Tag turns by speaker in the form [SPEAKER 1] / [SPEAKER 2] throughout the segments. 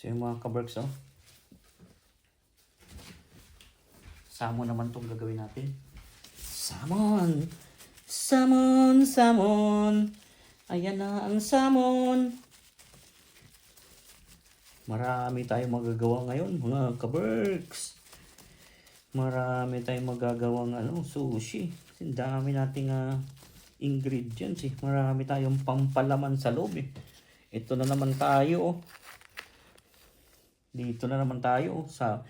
[SPEAKER 1] So yung mga kaberks, oh. Salmon naman itong gagawin natin. Salmon! Salmon! Salmon! Ayan na ang salmon! Marami tayong magagawa ngayon, mga kaberks. Marami tayong magagawang sushi. Kasi dami nating ingredients eh. Marami tayong pampalaman sa loob eh. Ito na naman tayo oh. Dito na naman tayo oh, sa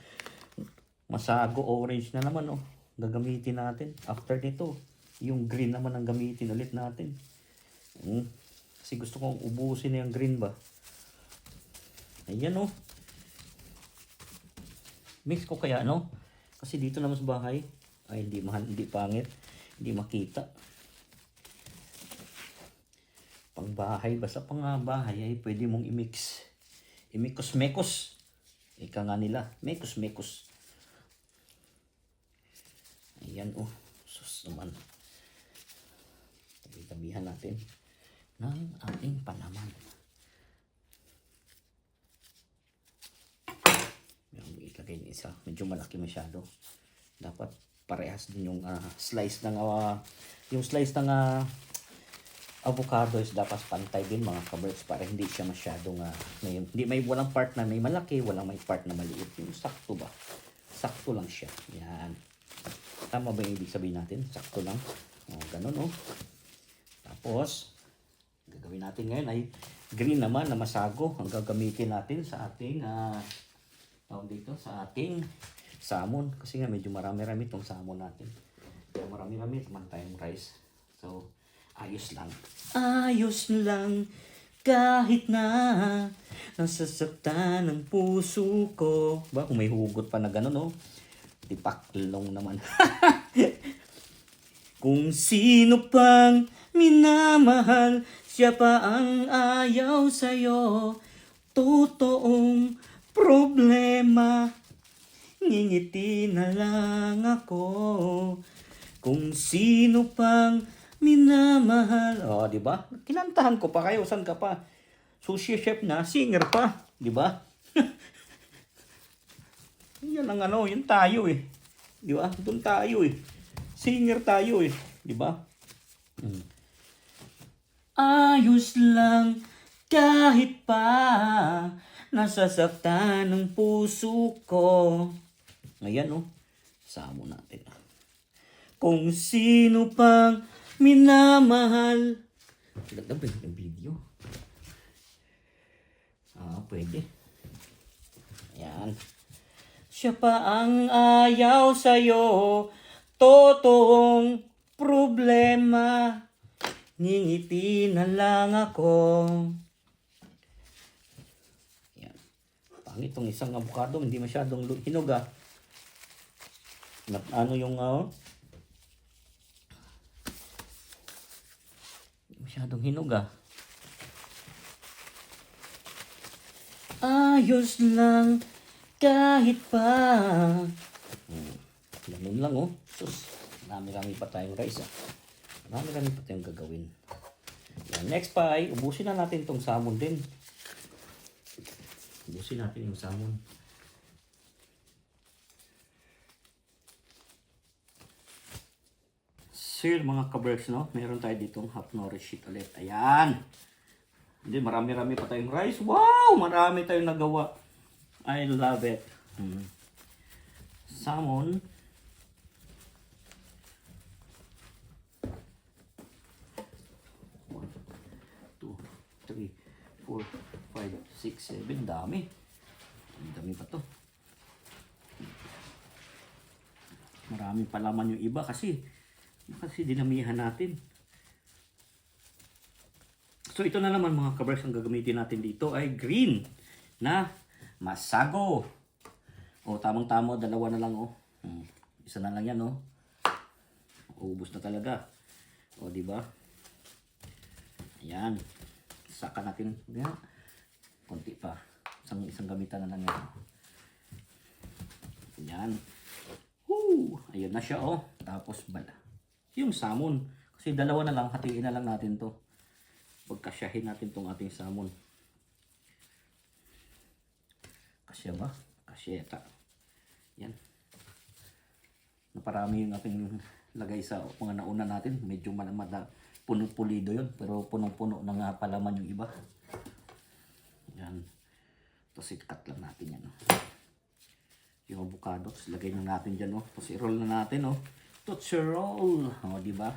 [SPEAKER 1] masago orange na naman oh. Gagamitin natin. After nito, yung green naman ang gamitin ulit natin. Kasi gusto kong ubusin na yung green ba. Ayan oh. Mix ko kaya kasi dito naman sa bahay ay hindi mahal, hindi pangit, hindi makita. Pang bahay, basta pang bahay ay pwede mong i-mix. I-mekos-mekos. Ika nga nila, mekos-mekos. Ayan oh, sus naman. Tabi-tabihan natin ng ating palaman. Ilagay ng isa, medyo malaki masyado. Dapat parehas din yung slice ng avocado is dapat pantay din mga kaberks para hindi siya masyadong may walang part na may malaki, walang may part na maliit. Yung sakto ba? Sakto lang siya. Yan. Tama ba yung ibig sabihin natin? Sakto lang. Ganun oh. Tapos gagawin natin ngayon ay green naman na masago ang gagamitin natin sa ating dito sa ating salmon kasi nga medyo marami-rami itong salmon natin. Kaya marami-rami naman tayong rice. So, ayos lang kahit na nasasaktan ang puso ko. Ba, kung may hugot pa na gano'n, oh. Tipaklong naman. Kung sino pang minamahal, siya pa ang ayaw sa'yo. Totoong problema, ngingiti na lang ako. Kung sino pang minamahal. Oh, di ba? Kinantahan ko pa kayo. Saan ka pa? Sushi chef na, singer pa, di ba? Yan ang yun tayo eh. Di ba? Doon tayo eh. Singer tayo eh, di ba? Ayos lang kahit pa nasasaktan ng puso ko. Ayan oh. Samo natin. Kung sino pang minamahal. Ganda ba yung video? Pwede. Ayan. Siya pa ang ayaw sa'yo. Totoong problema. Ngingiti na lang ako. Itong isang avocado hindi masyadong hinog yung masyadong hinog Ayos lang kahit pa. Ganun lang oh. Sus, marami-rami pa tayong rice Marami-rami pa tayong gagawin. Yan, next pa ay ubusin na natin itong salmon din. Ubusin natin yung salmon. Sir, mga kaberks, meron tayo ditong half nourish sheet ulit. Ayan. Hindi, marami-rami pa tayong rice. Wow! Marami tayong nagawa. I love it. Salmon. One, two, three, 4, 5, 6, 7. Dami. Ang dami pa to. Maraming palaman yung iba kasi dinamihan natin. So ito na naman mga kaberks, ang gagamitin natin dito ay green na masago. Tamang-tama, dalawa na lang Isa na lang yan Ubus na talaga. Di ba? Ayan. Saka natin konti pa. Isang gamitan na lang yan. Ayan. Ayun na siya Tapos yung salmon. Kasi dalawa na lang, hatiin na lang natin to. Pagkasyahin natin tong ating salmon. Kasya ba? Kasyeta. Yan. Naparami yung ating lagay sa mga nauna natin. Medyo punong-pulido yun. Pero punong-puno na nga palaman yung iba. Yan. Tapos i-cut lang natin yan. Yung avocado. Tapos lagay na natin dyan. Tapos i-roll na natin. Tootsie roll. Diba?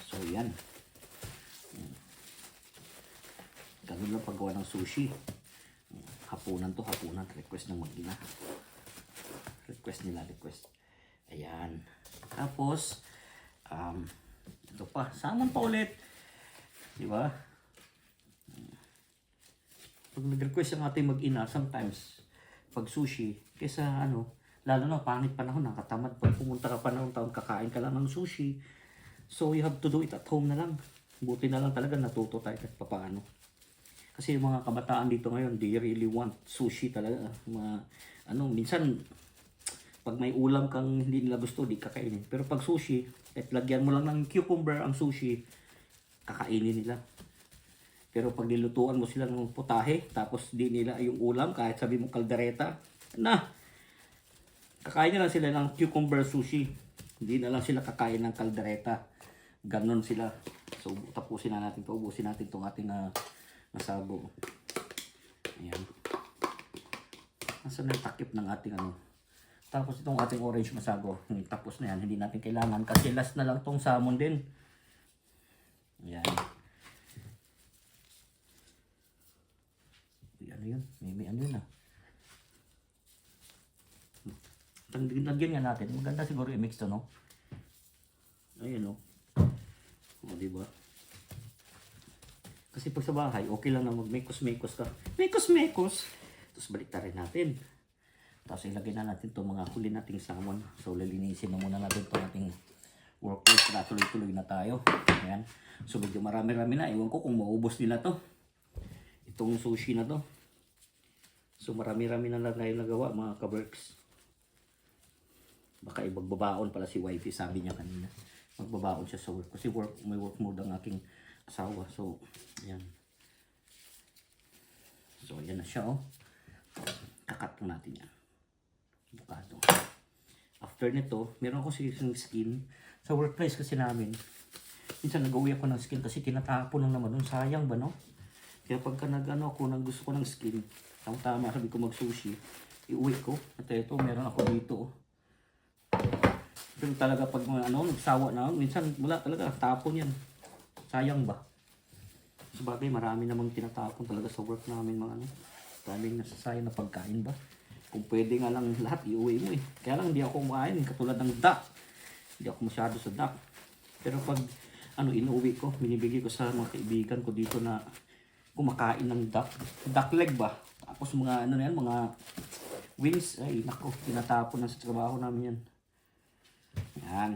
[SPEAKER 1] So yan. Ganun lang paggawa ng sushi. Hapunan to, hapunan. Request ng mag-ina. Request nila. Ayan. Tapos, ito pa. Salmon pa ulit. Diba? Pag nag-request ang ating mag-ina, sometimes, pag sushi, kesa lalo na pangit panahon, nakatamad. Pag pumunta ka pa ng taon, kakain ka lang ng sushi. So, you have to do it at home na lang. Buti na lang talaga natuto tayo kahit papaano. Kasi yung mga kabataan dito ngayon, they really want sushi talaga. Minsan, pag may ulam kang hindi nila gusto, di kakainin. Pero pag sushi, kahit lagyan mo lang ng cucumber ang sushi, kakainin nila. Pero pag nilutuan mo sila ng putahe, tapos di nila yung ulam, kahit sabi mo kaldereta, kakain na lang sila ng cucumber sushi. Hindi na lang sila kakain ng kaldereta. Ganon sila. So, tapusin na natin, paubusin natin itong ating nasabo. Ayan. Nasaan na yung takip ng ating Tapos itong ating orange masago. Tapos na yan. Hindi natin kailangan kasi last na lang itong salmon din. Ayan. Ano yun? May ano yun Lagyan nga natin. Maganda siguro i-mix to, no? Ayan, diba? Kasi pag sa bahay, okay lang na mag-mekos-mekos ka. Mekos-mekos! Tapos balik rin natin. Tapos ilagay na natin itong mga huli nating salmon. So lalinisin na muna natin itong ating workplace. Para tuloy-tuloy na tayo. Ayan. So medyo marami-rami na. Ewan ko kung maubos nila to. Itong sushi na to. So marami-rami na tayo nagawa mga ka-works. Baka ibagbabaon pala si wifey, sabi niya kanina. Magbabaon siya sa work. Kasi may work mode ang aking asawa. So, ayan. So, ayan na siya, Kakat lang natin yan. Avocado. After nito, meron ako isang skin. Sa workplace kasi namin, minsan nag-uwi ako ng skin kasi tinatapon lang naman. Sayang ba, no? Kaya pagka gusto ko ng skin, tama sabi ko mag-sushi, iuwi ko. At ito, meron ako dito, Pero talaga pag nagsawa na, minsan wala talaga, tapon yan. Sayang ba? Sabagay, marami namang tinatapon talaga sa work namin mga daming nasasayang na pagkain ba? Kung pwede nga lang lahat, iuwi mo Kaya lang hindi ako kumain, katulad ng duck. Hindi ako masyado sa duck. Pero pag inuwi ko, binibigay ko sa mga kaibigan ko dito na kumakain ng duck. Duck leg ba? Tapos mga mga wings, ay nako, tinatapon na sa trabaho namin yan. Yan.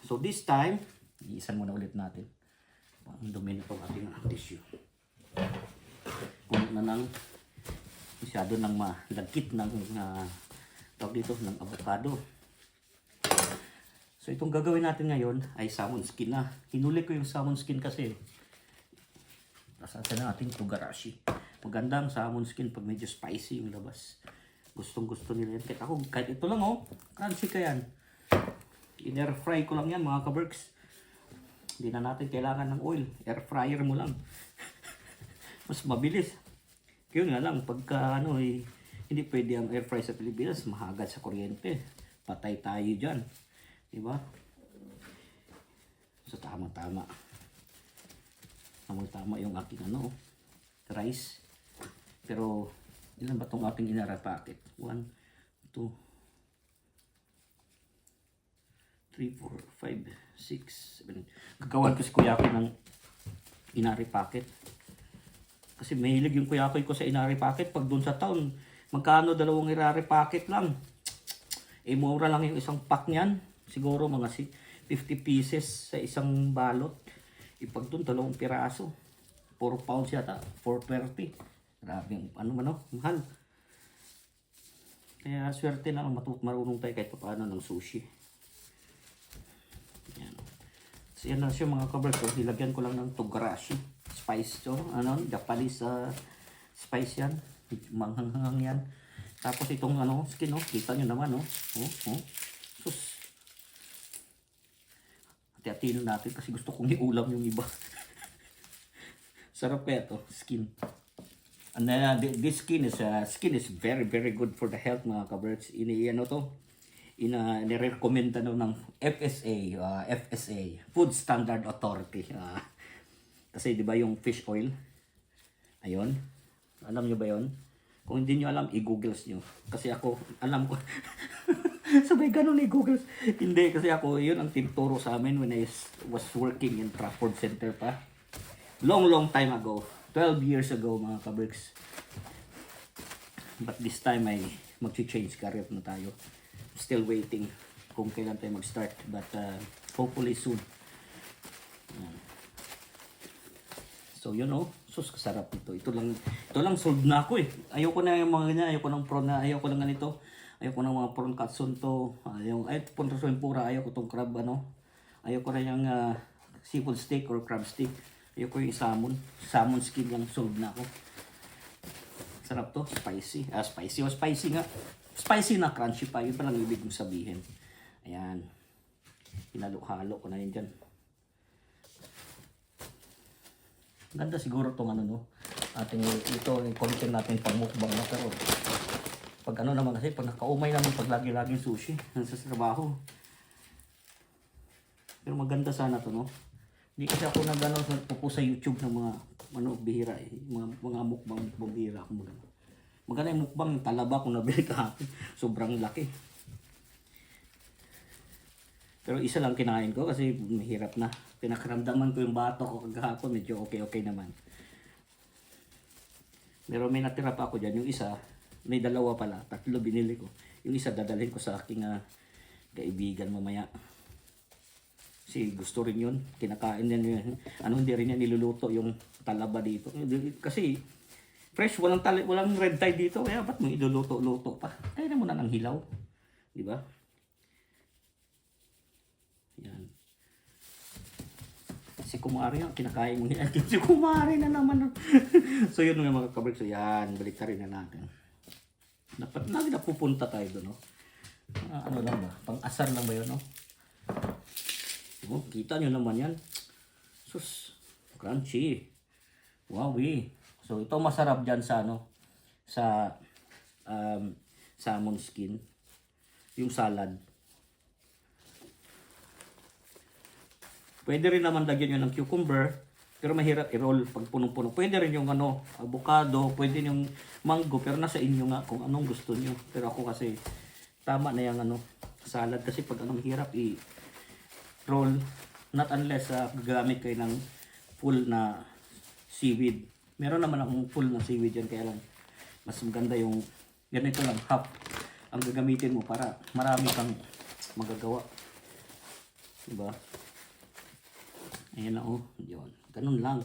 [SPEAKER 1] So this time, iisan muna ulit natin. Ang dumi na itong ating tissue. Puno na ng masyado ng malagkit ng tawag dito ng avocado. So itong gagawin natin ngayon ay salmon skin na. Hinuli ko yung salmon skin kasi nasasa na ating togarashi. Magandang salmon skin pag medyo spicy yung labas. Gustong gusto nila yan. Kahit ito lang crunchy ka yan. In-air fry ko lang yan mga ka-berks. Hindi na natin kailangan ng oil. Air fryer mo lang. Mas mabilis. Yun nga lang, pagka hindi pwede ang air fry sa Pilipinas, mahagad sa kuryente. Patay tayo dyan. Diba? So tama-tama. Tama yung aking rice. Pero, ilan ba itong ating inara packet? 1, 2, 3, 4, 5, 6, 7. Gagawan ko si Kuya ko ng inari packet. Kasi mahilig yung Kuya ko sa inari packet. Pag doon sa town, magkano 2 inari packet lang. Mura lang yung isang pack niyan. Siguro mga 50 pieces sa isang balot. Pag doon 2 piraso. 4 pounds yata. 4.30. Grabe yung mahal. Kaya swerte na marunong tayo kahit paano ng sushi. Yan. So yan na siya mga ka-berks. So, nilagyan ko lang ng togarashi. Spice to. Japanese Spice yan. Manghanghang yan. Tapos itong ano, skin, oh. Kita nyo naman, oh. Oh, oh. Sus. Hati-hatiin natin kasi gusto kong iulam yung iba. Sarap kaya to, skin. And then, this skin is very, very good for the health, mga kabirds. Ano to? Nirecommend ng FSA, Food Standard Authority. Kasi di ba yung fish oil? Ayun. Alam nyo ba yon? Kung hindi nyo alam, i-googles nyo. Kasi ako, alam ko. Sabay ganun i-googles. Hindi, kasi ako, yun ang tinuturo sa amin when I was working in Trafford Center pa. Long, long time ago. 12 years ago, mga kabricks. But this time, ay mag-change career na tayo. Still waiting kung kailan tayo mag-start. But hopefully soon. So yun oh, sus kasarap nito. Ito lang sold na ako eh. Ayoko na yung mga ganyan, ayoko ng prawn na, ayoko ng ganito. Ayoko ng mga prawn katsun to. Ayoko pura, ayoko tong crab ano. Ayoko na yung seafood steak or crab steak. Ayoko yung salmon skin lang sold na ako. Sarap to, spicy. Spicy nga. Spicy na crunchy pa, yun pa lang ibig kong sabihin. Ayan. Hinalo-halo ko na yun dyan. Ganda siguro tong ano no. Ating ito yung content natin pang mukbang na pero pag ano naman kasi pag nakaumay naman pag lagi-laging sushi sa trabaho. Pero maganda sana to no. Hindi kasi ako nagano sa YouTube ng mga ano bihira eh. Mga mukbang bihira ako maganda. Maganda yung mukbang yung talaba kung nabili kahapon. Sobrang laki. Pero isa lang kinain ko kasi mahirap na. Pinakaramdaman ko yung bato ko kagahapon, medyo okay naman. Pero may natira pa ako dyan. Yung isa, may dalawa pala, 3 binili ko. Yung isa dadalhin ko sa aking kaibigan mamaya. Kasi gusto rin yun. Kinakain din yun. Hindi rin yan niluluto yung talaba dito. Kasi fresh, walang red tide dito. Kaya ba't mo iluluto-luto pa? Kaya na mo na ng hilaw. Diba? Yan. Si Kumari yan, kinakain mo yan. Si Kumari na naman. So yun mga kabricks. So yan, balik rin na natin. Dapat napupunta tayo doon. No? Ano lang ba? Pang-asar lang ba yun? No? Oh, kita nyo naman yan. Sus, crunchy. Wowie. So ito masarap dyan sa ano, sa salmon skin. Yung salad. Pwede rin naman lagyan nyo ng cucumber, pero mahirap i-roll pag punong-puno. Pwede rin yung ano, avocado, pwede yung mango, pero nasa inyo nga kung anong gusto nyo. Pero ako kasi, tama na yung ano, salad. Kasi pag anong hirap i-roll, not unless gagamit kayo ng full na seaweed. Meron naman akong full na seaweed yan, kaya lang mas maganda yung ganito lang, half ang gagamitin mo para marami kang magagawa. Diba? Ayan na oh, yun. Ganun lang.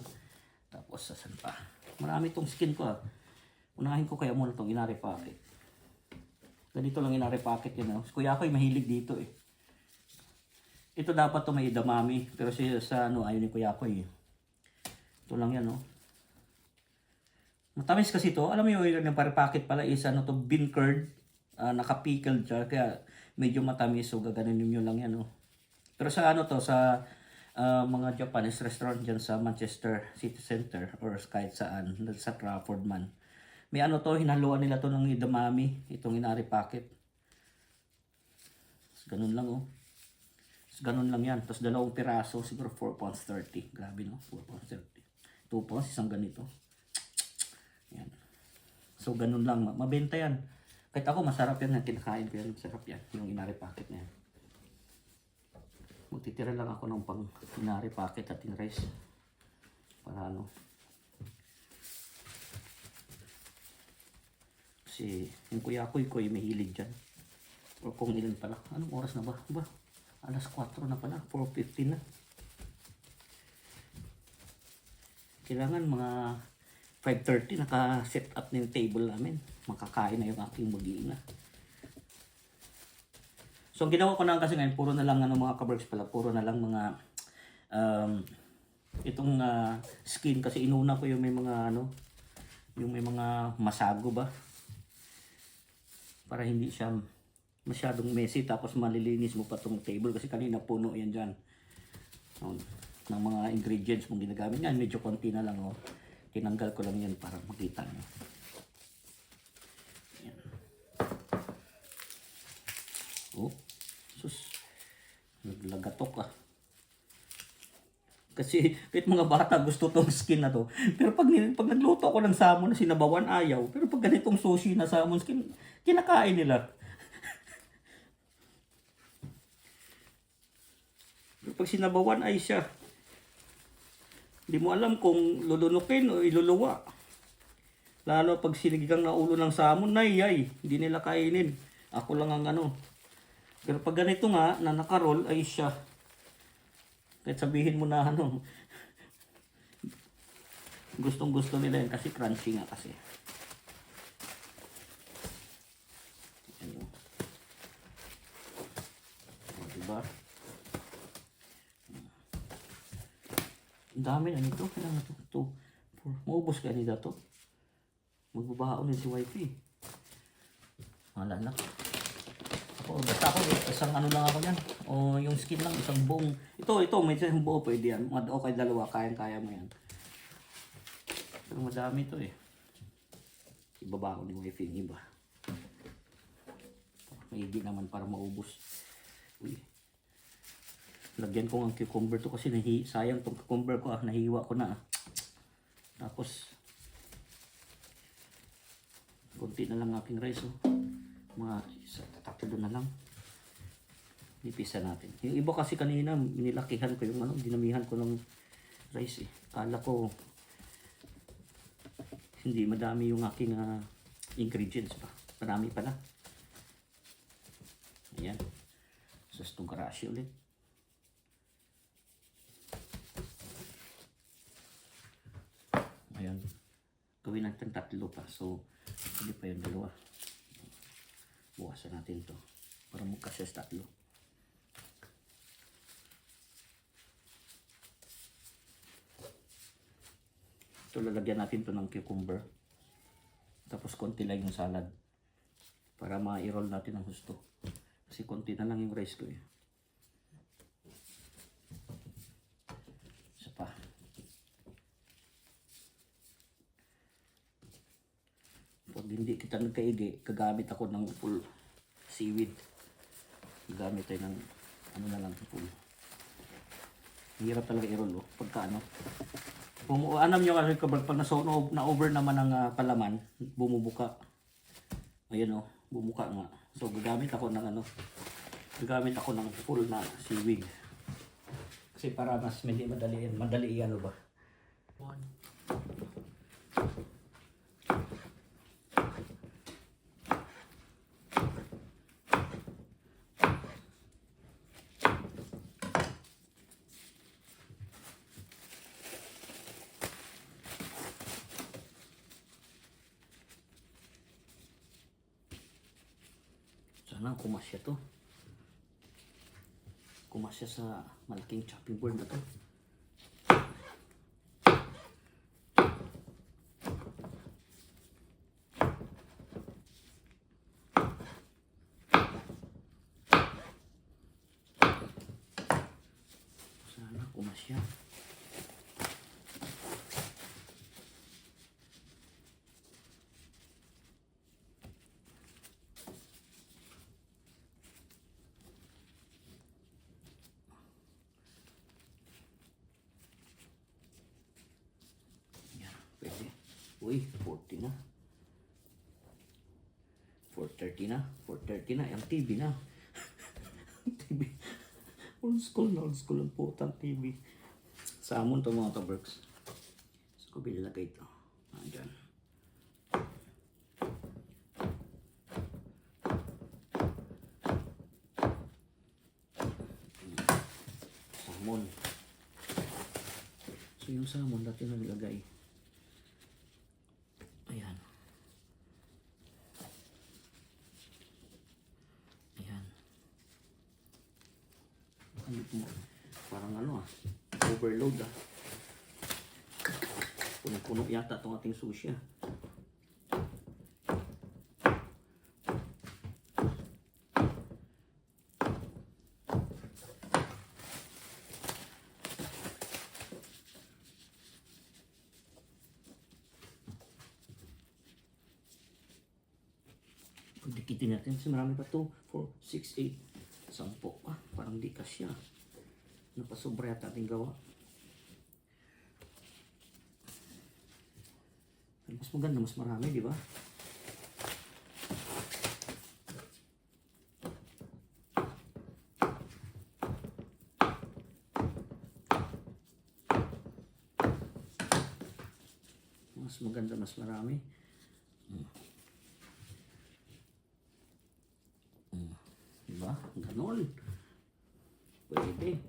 [SPEAKER 1] Tapos sasan pa. Marami tong skin ko Unahin ko kaya muna tong inari packet. Ganito lang inari packet yun oh. Kuya ko ay mahilig dito eh. Ito dapat to may edamame. Pero sa ano, ayaw ni kuya ko eh. Ito lang yan oh. Matamis kasi to. Alam mo yung pare packet pala is ano to, bean curd. Naka-pickled siya. Kaya medyo matamis. So gaganin nyo lang yan oh. Pero sa ano to, sa mga Japanese restaurant dyan sa Manchester City Center or kahit saan, sa Trafford man. May ano to, hinaluan nila to ng edamame, itong inari packet. Ganun lang oh. Ganun lang yan. Tapos 2 piraso, siguro 4 pounds 30. Grabe no, 4 pounds 30. 2 pounds, isang ganito. Yan. So ganun lang, mabenta yan. Kahit ako masarap yan, kinakain ko yan, masarap yan, yung inari packet na yan. Magtitira lang ako ng pang inari packet at in-rice. Para ano. Kasi yung kuya ko may hilig dyan. O kung ilan pala. Anong oras na ba? Alas 4 na pala. 4:15 na. Kailangan mga 5:30 naka-set up na yung table namin. Makakain na yung aking mag-iina. So, ang ginawa ko na kasi ngayon, puro na lang mga kabricks pala, puro na lang mga itong skin kasi inuna ko yung may mga Yung may mga masago ba? Para hindi siya masyadong messy, tapos malilinis mo pa tong table kasi kanina puno yan dyan. Ng mga ingredients mong ginagamit yan, medyo konti na lang. Oh. Tinanggal ko lang yan para makita nyo. Yan. Oh, sus, naglagatok ah. Kasi kahit mga bata gusto tong skin na to. Pero pag nagluto ako ng salmon na sinabawan, ayaw. Pero pag ganitong sushi na salmon skin, kinakain nila. Pero pag sinabawan ay siya. Hindi mo alam kung lulunukin o iluluwa. Lalo pag sinigang na ulo ng salmon, ay, hindi nila kainin. Ako lang ang ano. Pero pag ganito nga, na nakaroll, ay siya. Kahit sabihin mo na ano, gustong gusto nila yan kasi crunchy nga kasi. Ano? O, diba? Ang dami na nito. Kailangan ito. Maubos ka nila to. Magbabaon din si wifey. Wala na. Basta ako, isang ano lang ako yan. O yung skin lang, isang buong. Ito, may isang buo pwede yan. O kay dalawa, kaya mo yan. Pero madami ito eh. Ibaba ko ni wifi yung iba. Maigi naman para maubos. Uy. Lagyan ko ang cucumber to kasi sayang tong cucumber ko ah. Nahiwa ko na ah. Tapos, konti na lang aking rice oh. Mga tatlo na lang. Ipisa natin. Yung iba kasi kanina nilakihan ko yung ano, dinamihan ko ng rice eh. Kala ko hindi madami yung aking ingredients pa. Marami pala. Ayan. Sus itong karashi ulit. Ayan. Gawin natin tatlo pa. So, hindi pa yung dalawa. Bukasan natin to para magkasya sa tatlo. Ito lalagyan natin to ng cucumber. Tapos konti lang yung salad. Para ma-roll natin ang gusto. Kasi konti na lang yung rice ko eh. Isa pa. Pag hindi kita nagkaigi, gagamit ako ng full seaweed. Gagamit tayo ng ano na lang full. Hirap talaga i-roll oh. Pagka ano. Alam nyo kasi pag na-over naman ang palaman, bumubuka. Ayan oh, bumuka nga. So gagamit ako ng ano. Gagamit ako ng full na seaweed. Kasi para mas madali ano ba. Sana kumasya to. Kumasya sa malaking chopping board na to. Sana kumasya. Uy, 40 na. 4:30 na. 4:30 na. Ang TV na. TV. Old school ang putang TV. Salmon to mga kaberks. So, ko bilagay ito. Andyan. Salmon. So, yung salmon dati nalagay. Ayan. Ayan. Parang ano overload Puno-puno yata itong ating sushi Pagdikitin natin. Kasi marami pa 2, 4, 6, 8. 10. Parang di kasya. Napasobra yata ating gawa. Mas maganda, mas marami, di ba? Mas maganda, mas marami. Diba? Ganon. Pwede.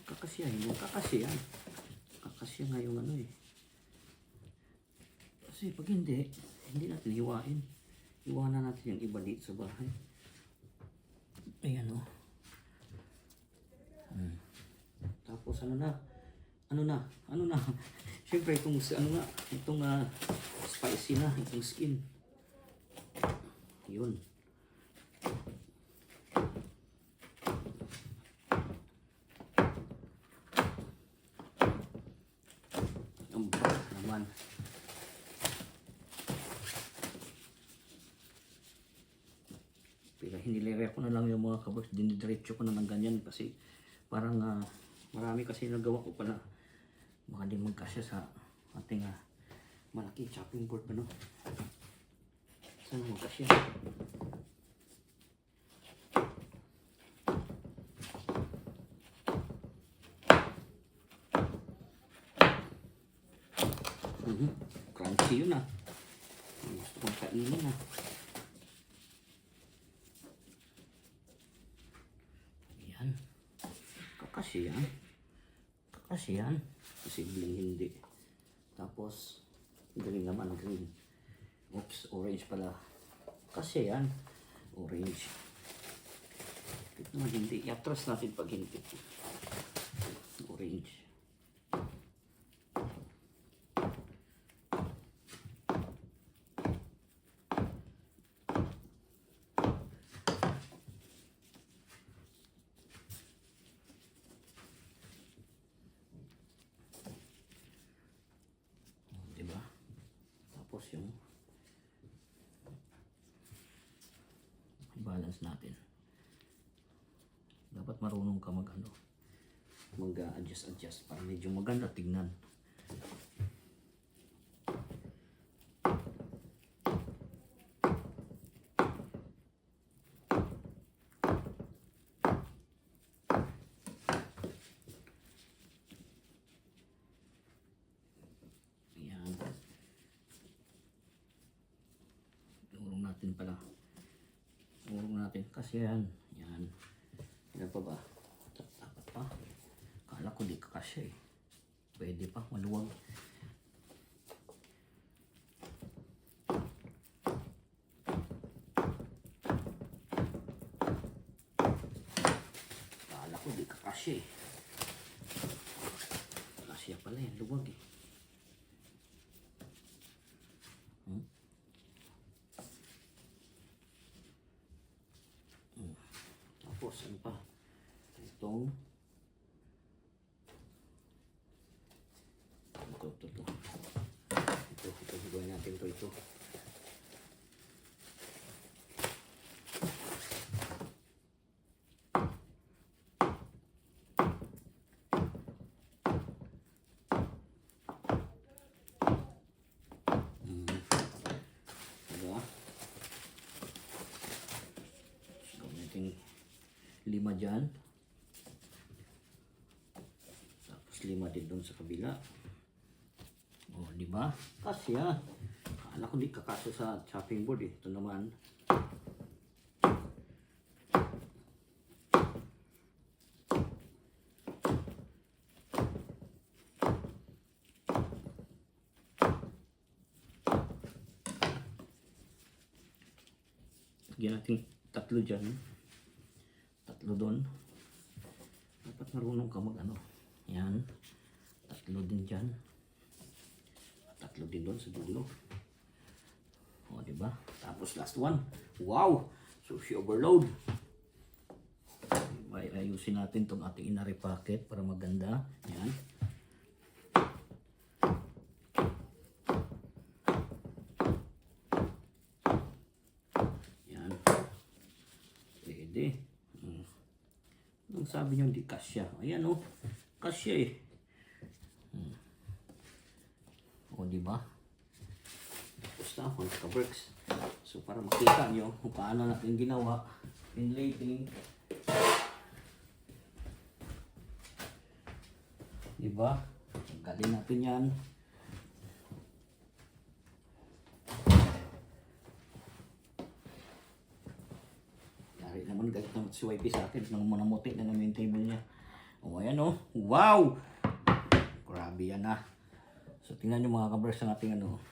[SPEAKER 1] Kakasya, hindi kakasya. Kakasya nga yung ano eh. Kasi pag hindi natin hiwain. Iwanan natin yung iba dito sa bahay. Ayan o. Tapos ano na? Siyempre itong spicy na, itong skin. Yun. Ang baka naman. Pero hinilere ko na lang yung mga kabos. Dinidiretso ko na ng ganyan kasi parang marami kasi nagawa ko pala. Baka di magkasya sa ating malaki chopping board ba no? Saan magkasya? Crunchy yun gusto kong kainin Ayan. Kakasya yan. Posibleng hindi. Tapos, green naman, green. Oops, orange pala. Kasi yan, orange. Ito naman hindi. I-atras natin pag hindi. Orange. Tapos yung balance natin. Dapat marunong ka mag-adjust para medyo maganda tignan. Urong natin kasi yan. Yan pa ba? Dapat pa. Kala ko di kakasya eh. Pwede pa, maluwag. Kala ko di kakasya eh. Kakasya pala yan, luwag eh. Tapos ano pa? Ito gawin natin ito. Diba? Gawin natin 5 dyan. Tapos 5 din doon sa kabila. O, diba? Kasi kala ko di kakasya sa chopping board eh. Ito naman. Lagyan natin 3 dyan. 3 doon. Dapat marunong ka Yan. 3 din dyan. 3 din doon sa dulo. O, diba? Tapos last one. Wow! Sushi overload. Diba ayusin natin tong ating inari pocket para maganda. Yan. Yan. Pwede. Ang sabi niyo hindi kasya. Ayan oh. Kasya eh. O diba? Tapos na mga ka-works. So para makita nyo kung paano natin ginawa pinlating. Diba? Galing natin yan. Yari naman, galit naman si YP sa akin. Nang munamuti na namin yung table niya. O ayan o. Wow! Grabe yan ah. So tingnan nyo mga kabers ang ating ano.